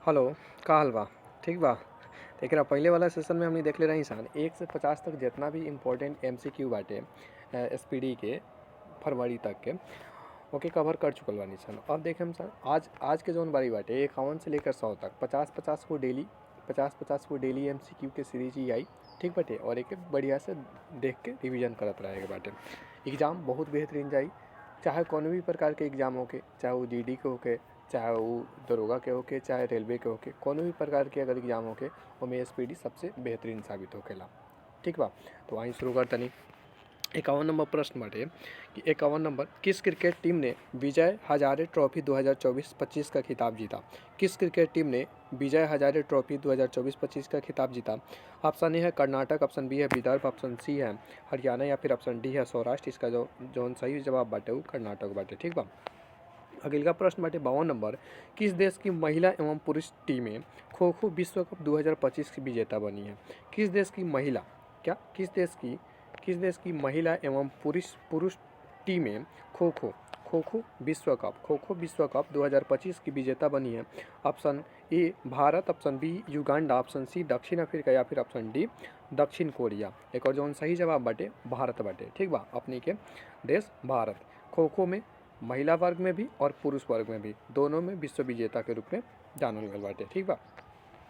Hello, का हाल बा? ठीक बा? त एकरा पहिले वाला सेशन में हमनी देखले रही सन 1 से 50 तक जितना भी इम्पोर्टेंट एमसीक्यू बाटे एसपीडी के फरवरी तक के ओके कवर कर चुकल बानी सन। अब देखेम सन आज के जौन बारी बाटे 51 से लेकर 100 तक 50-50 को डेली 50-50 को डेली एमसीक्यू के सीरीज ही आई। ठीक बाटे, और एक बढ़िया से देख के रिवीजन करत रहे के बाटे। एग्ज़ाम बहुत बेहतरीन जाई, चाहे कौनो भी प्रकार के एग्ज़ाम होके, चाहे वो जीडी के होके, चाहे वो दरोगा के होके, चाहे रेलवे के होके, कोनो भी प्रकार के अगर एग्ज़ाम होके ओमे एसपीडी सबसे बेहतरीन साबित होखेला। ठीक बा, तो वहीं शुरू करतनी। 51 नंबर प्रश्न बाटे कि 51 नंबर, किस क्रिकेट टीम ने विजय हजारे ट्रॉफी 2024-25 का खिताब जीता? किस क्रिकेट टीम ने विजय हजारे ट्रॉफी 2024-25 का खिताब जीता? ऑप्शन ए है कर्नाटक, ऑप्शन बी है विदर्भ, ऑप्शन सी है हरियाणा या फिर ऑप्शन डी है सौराष्ट्र। इसका जो सही जवाब बाटे वो कर्नाटक बाटे। ठीक बा, अगला प्रश्न बाटे 52 नंबर, किस देश की महिला एवं पुरुष टीमें खो खो विश्व कप 2025 की विजेता बनी है? किस देश की महिला किस देश की महिला एवं पुरुष पुरुष टीमें खो खो विश्व कप 2025 की विजेता बनी है? Option A Bharat, option B Uganda, option C दक्षिण अफ्रीका या फिर ऑप्शन डी दक्षिण कोरिया। एक और जो सही जवाब बाटे भारत बाटे। ठीक बा, अपनी के देश भारत खो खो में महिला वर्ग में भी और पुरुष वर्ग में भी दोनों में विश्व विजेता के रूप में जानल गल बाटे। ठीक बा,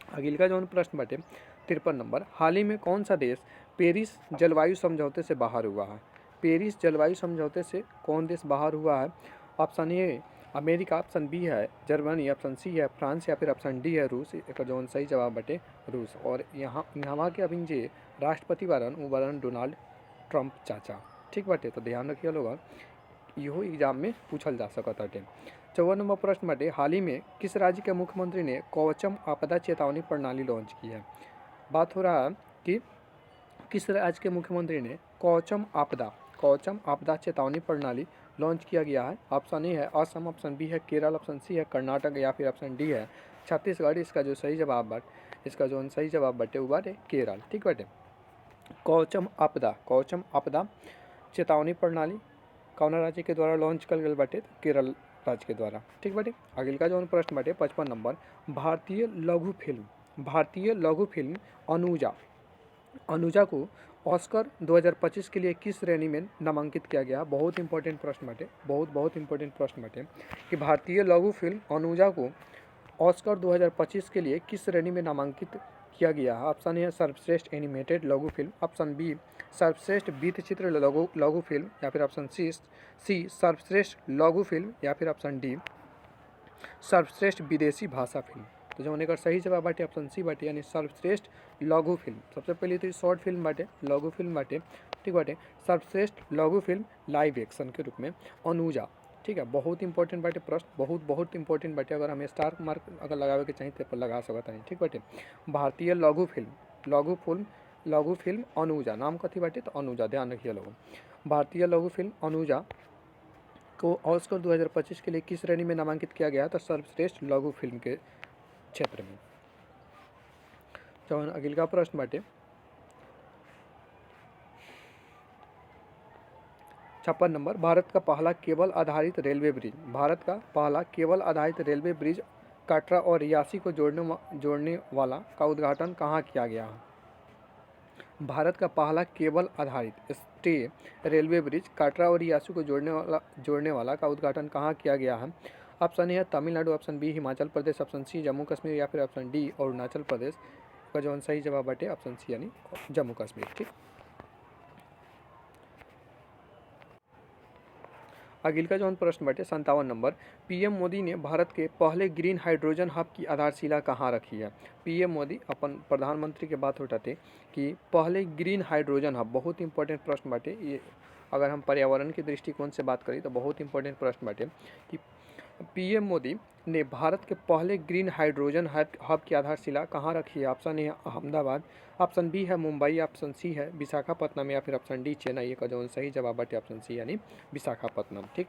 अगिलका जौन प्रश्न बाटे 53 नंबर, हाल ही में कौन सा देश पेरिस जलवायु समझौते से बाहर हुआ है? पेरिस जलवायु समझौते से कौन देश बाहर हुआ है? Option A America, option B है जर्मनी, ऑप्शन सी है फ्रांस या फिर ऑप्शन डी है रूस। एक जौन सही जवाब बाटे रूस। और यहाँ के अभी जे राष्ट्रपति बारन वो बारन डोनाल्ड ट्रंप चाचा। ठीक बाटे, तो ध्यान रखिए लोग, इहो एग्जाम में पूछल जा सकत हटे। 54 नंबर प्रश्न बाटे, हाल ही में किस राज्य के मुख्यमंत्री ने कवचम आपदा चेतावनी प्रणाली लॉन्च की है? बात हो रहा है कि किस राज्य के मुख्यमंत्री ने कवचम आपदा चेतावनी प्रणाली लॉन्च किया गया है? ऑप्शन ए है असम, ऑप्शन बी है केरल, ऑप्शन सी है कर्नाटक या फिर ऑप्शन डी है छत्तीसगढ़। इसका जो सही जवाब बाटे वो बाटे केरल। ठीक बाटे, कवचम आपदा चेतावनी प्रणाली कौन राज्य के द्वारा लॉन्च कल गल बाटे? केरल राज्य के द्वारा। ठीक बाटे, अगिलका जौन प्रश्न बाटे 55 नंबर, भारतीय लघु फिल्म अनुजा को ऑस्कर 2025 के लिए किस श्रेणी में नामांकित किया गया? बहुत इंपॉर्टेंट प्रश्न बाटे, बहुत इंपॉर्टेंट प्रश्न बाटे कि भारतीय लघु फिल्म अनुजा को ऑस्कर 2025 के लिए किस श्रेणी में नामांकित किया गया है? ऑप्शन ए सर्वश्रेष्ठ एनिमेटेड लघु फिल्म, ऑप्शन बी सर्वश्रेष्ठ वृत्तचित्र लघु फिल्म या फिर ऑप्शन सी सर्वश्रेष्ठ लघु फिल्म या फिर ऑप्शन डी सर्वश्रेष्ठ विदेशी भाषा फिल्म। तो जो एकर सही जवाब बाटे ऑप्शन सी बाटे, यानी सर्वश्रेष्ठ लघु फिल्म। सबसे पहले तो शॉर्ट फिल्म बाटे, लघु फिल्म बाटे। ठीक बाटे, सर्वश्रेष्ठ लघु फिल्म लाइव एक्शन के रूप में अनुजा। ठीक है, बहुत इंपॉर्टेंट बाटे प्रश्न, बहुत इंपॉर्टेंट बाटे। अगर हमें स्टार मार्क अगर लगावे के चाहिए तो लगा सकता है। ठीक बाटे, भारतीय लघु फिल्म अनुजा, नाम कथी बाटे? तो अनुजा, ध्यान रखिए लोगों। भारतीय लघु फिल्म अनुजा को ऑस्कर 2025 के लिए किस श्रेणी में नामांकित किया गया? तो सर्वश्रेष्ठ लघु फिल्म के क्षेत्र में। जौन अगिलका प्रश्न बाटे 56 नंबर, भारत का पहला केबल आधारित रेलवे ब्रिज कटरा और रियासी को जोड़ने वाला का उद्घाटन कहाँ किया गया है? भारत का पहला केबल आधारित रेलवे ब्रिज कटरा और रियासी को जोड़ने वाला का उद्घाटन कहाँ किया गया है? ऑप्शन ए है Tamil Nadu, option B Himachal Pradesh, option C Jammu Kashmir या फिर ऑप्शन डी अरुणाचल प्रदेश। का जो सही जवाब बाटे ऑप्शन सी यानी जम्मू कश्मीर। ठीक, अगिलका जौन प्रश्न बाटे 57 नंबर, पीएम मोदी ने भारत के पहले ग्रीन हाइड्रोजन हब की आधारशिला कहाँ रखी है? पीएम मोदी अपन प्रधानमंत्री के बात उठाते कि पहले ग्रीन हाइड्रोजन हब, बहुत इंपॉर्टेंट प्रश्न बाटे ये। अगर हम पर्यावरण के दृष्टिकोण से बात करें तो बहुत इंपॉर्टेंट प्रश्न बाटे कि पीएम मोदी ने भारत के पहले ग्रीन हाइड्रोजन हब की आधारशिला कहाँ रखी है? ऑप्शन ए है अहमदाबाद, ऑप्शन बी है मुंबई, ऑप्शन सी है विशाखापट्टनम या फिर ऑप्शन डी चेन्नई। का जो सही जवाब बाटे ऑप्शन सी यानी विशाखापट्टनम। ठीक,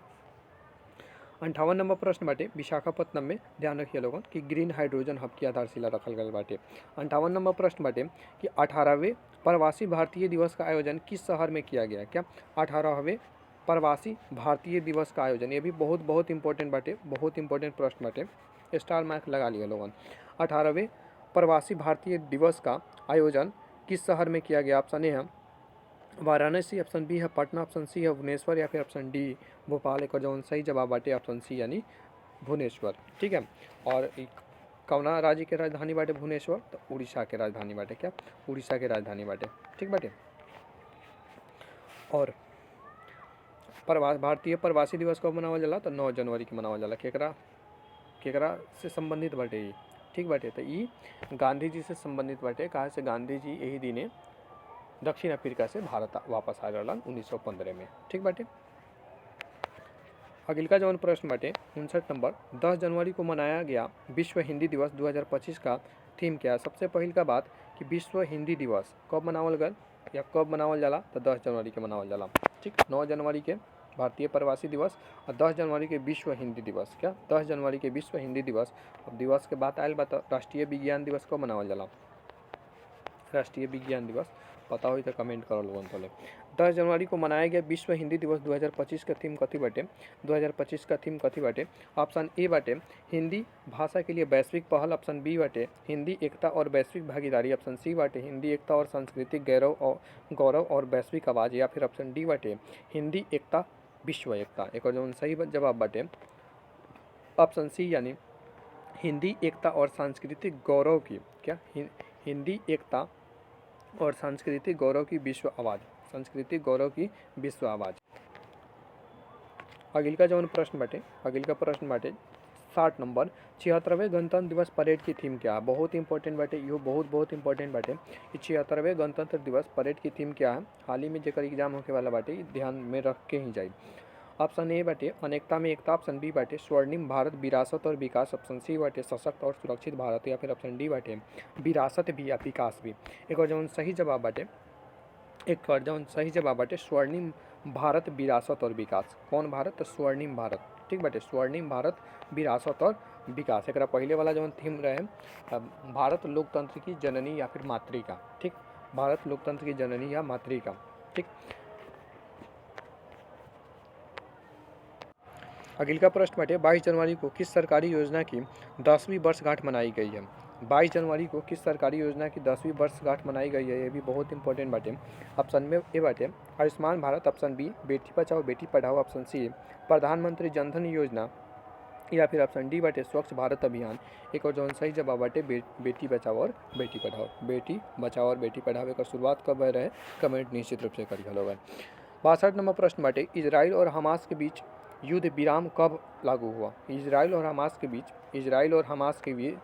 58 नंबर प्रश्न बाटे विशाखापट्टनम में, ध्यान रखिए लोगों कि ग्रीन हाइड्रोजन हब की आधारशिला रखल गल बाटे। 58 नंबर प्रश्न बाटे कि 18वें प्रवासी भारतीय दिवस का आयोजन किस शहर में किया गया? क्या 18वें प्रवासी भारतीय दिवस का आयोजन, ये भी बहुत इंपॉर्टेंट बाटे, बहुत इंपॉर्टेंट प्रश्न बाटे, स्टार मार्क लगा लिया लोगन। 18वें प्रवासी भारतीय दिवस का आयोजन किस शहर में किया गया? ऑप्शन ए है वाराणसी, ऑप्शन बी है पटना, ऑप्शन सी है भुवनेश्वर या फिर ऑप्शन डी भोपाल। एक जो सही जवाब बाटे ऑप्शन सी यानी भुवनेश्वर। ठीक है, और कौना राज्य के राजधानी बाटे भुवनेश्वर? तो उड़ीसा के राजधानी बाटे। क्या? उड़ीसा के राजधानी बाटे। ठीक बाटे। और भारतीय प्रवासी दिवस कब मनावल जाला? तो 9 जनवरी के मनावल जाला। केकरा से संबंधित बाटे ई? ठीक बाटे, तो ई गांधी जी से संबंधित बाटे। कहा से गांधी जी यही दिने दक्षिण अफ्रीका से भारत वापस आ रहलन 1915 में। ठीक बाटे। अगिलका जौन प्रश्न बाटे 59 नंबर, 10 जनवरी को मनाया गया विश्व हिंदी दिवस 2025 का थीम क्या है? सबसे पहल का बात कि विश्व हिंदी दिवस कब मनावल गल या कब मनावल जाला? तो 10 जनवरी के मनावल जाला। ठीक, 9 जनवरी के भारतीय प्रवासी दिवस और 10 जनवरी के विश्व हिंदी दिवस। क्या? 10 जनवरी के विश्व हिंदी दिवस। अब दिवस के बात आयल बा तो राष्ट्रीय विज्ञान दिवस कब मनावल जाला? राष्ट्रीय विज्ञान दिवस पता हो तो कमेंट करो लोगन तले। 10 जनवरी को मनाया गया विश्व हिंदी दिवस 2025 का थीम कथी बाटे? 2025 का थीम कथी बाटे? ऑप्शन ए बाटे हिंदी भाषा के लिए वैश्विक पहल, ऑप्शन बी बाटे हिंदी एकता और वैश्विक भागीदारी, ऑप्शन सी बाटे हिंदी एकता और सांस्कृतिक गौरव और वैश्विक आवाज़, या फिर ऑप्शन डी बाटे हिंदी एकता विश्व एकता। एक और जो सही जवाब बाटे ऑप्शन सी यानी हिंदी एकता और सांस्कृतिक गौरव की। क्या? हिंदी एकता और सांस्कृतिक गौरव की विश्व आवाज़। सांस्कृतिक गौरव की विश्व आवाज़। अगिलका जौन प्रश्न बाटे 60 नंबर, 76वें गणतंत्र दिवस परेड की थीम क्या है? बहुत इंपॉर्टेंट बाटे, इहो बहुत इंपॉर्टेंट बाटे। 76वें गणतंत्र दिवस परेड की थीम क्या है? हाल ही में जेकर एग्जाम होके वाला बाटे, ध्यान में रख के ही जाए। ऑप्शन ए बाटे अनेकता में एकता, ऑप्शन बी बाटे स्वर्णिम भारत विरासत और विकास, ऑप्शन सी बाटे सशक्त और सुरक्षित भारत, या फिर ऑप्शन डी बाटे विरासत भी या विकास भी। एक और जौन सही जवाब बाटे स्वर्णिम भारत विरासत और विकास। कौन भारत? तो स्वर्णिम भारत। ठीक बाटे, स्वर्णिम भारत विरासत और विकास। एक पहले वाला जौन थीम रहे भारत लोकतंत्र की जननी या फिर मातृका। ठीक, भारत लोकतंत्र की जननी या मातृका। ठीक, अगिलका प्रश्न बाटे 22 जनवरी को किस सरकारी योजना की 10वीं वर्षगांठ मनाई गई है? 22 जनवरी को किस सरकारी योजना की 10वीं वर्षगांठ मनाई गई है? ये भी बहुत इंपॉर्टेंट बाटे। ऑप्शन में ए बाटे Ayushman Bharat, option B Beti Bachao Beti Padhao, option C प्रधानमंत्री जनधन योजना, या फिर ऑप्शन डी बाटे स्वच्छ भारत अभियान। एक और जौन सही जवाब बाटे बेटी बचाओ और बेटी पढ़ाओ। बेटी बचाओ और बेटी पढ़ाओ एक शुरुआत कब रहे कमेंट निश्चित रूप से करिए लोग। 62 नंबर प्रश्न बाटे इजराइल और हमास के बीच युद्ध विराम कब लागू हुआ? इजराइल और हमास के बीच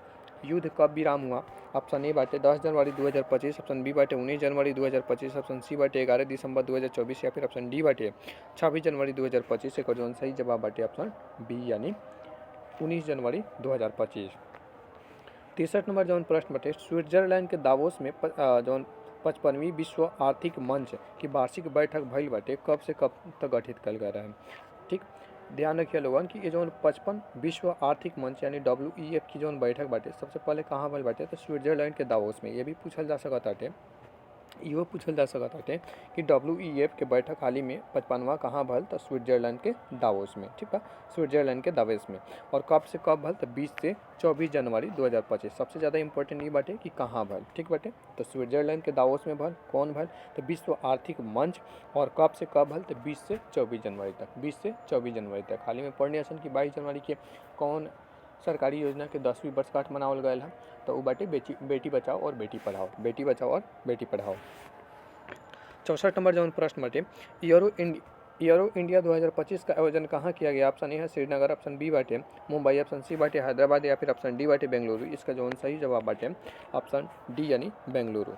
युद्ध कब विराम हुआ? ऑप्शन ए बाटे 10 जनवरी 2025, ऑप्शन बी बाटे 19 जनवरी 2025, ऑप्शन सी बाटे 11 दिसंबर 2024, या फिर ऑप्शन डी बाटे 26 जनवरी 2025। एक और जो सही जवाब बाटे ऑप्शन बी यानी 19 जनवरी 2025। 63 नंबर जौन प्रश्न बाटे स्विट्जरलैंड के दावोस में जौन 55वीं विश्व आर्थिक मंच की वार्षिक बैठक भइल बाटे कब से कब तक गठित कल गया रहे? ठीक, ध्यान रखिए लोगन कि ये जो 55 विश्व आर्थिक मंच यानी WEF की जो बैठक बाटे सबसे पहले कहाँ भइल बाटे? तो स्विट्जरलैंड के दावोस में। ये भी पूछल जा सकता है इहो पूछल जा सकता है कि WEF के बैठक हाल ही में 55वां कहाँ भल? तो स्विट्जरलैंड के दावोस में। ठीक है, स्विट्जरलैंड के दावोस में। और कब से कब भल? तो 20 से 24 जनवरी 2025। सबसे ज़्यादा इंपॉर्टेंट ये बाटे कि कहाँ भल। ठीक बाटे, तो स्विट्जरलैंड के दावोस में भल। कौन भल? तो विश्व आर्थिक मंच। और कब से कब भल? तो 20 से 24 जनवरी तक। 20 से 24 जनवरी तक। हाल ही में पढ़ने असन कि 22 जनवरी के कौन सरकारी योजना के 10वीं वर्षगांठ मनावल गया है? तो वो बाटे बेटी बचाओ और बेटी पढ़ाओ। बेटी बचाओ और बेटी पढ़ाओ। 64 नंबर जौन प्रश्न बाटे यूरो इंडिया 2025 का आयोजन कहाँ किया गया? ऑप्शन ए है श्रीनगर, ऑप्शन बी बाटे मुंबई, ऑप्शन सी बाटे हैदराबाद, या फिर ऑप्शन डी बाटे बेंगलुरु। इसका जौन सही जवाब बाटे ऑप्शन डी यानी बेंगलुरु।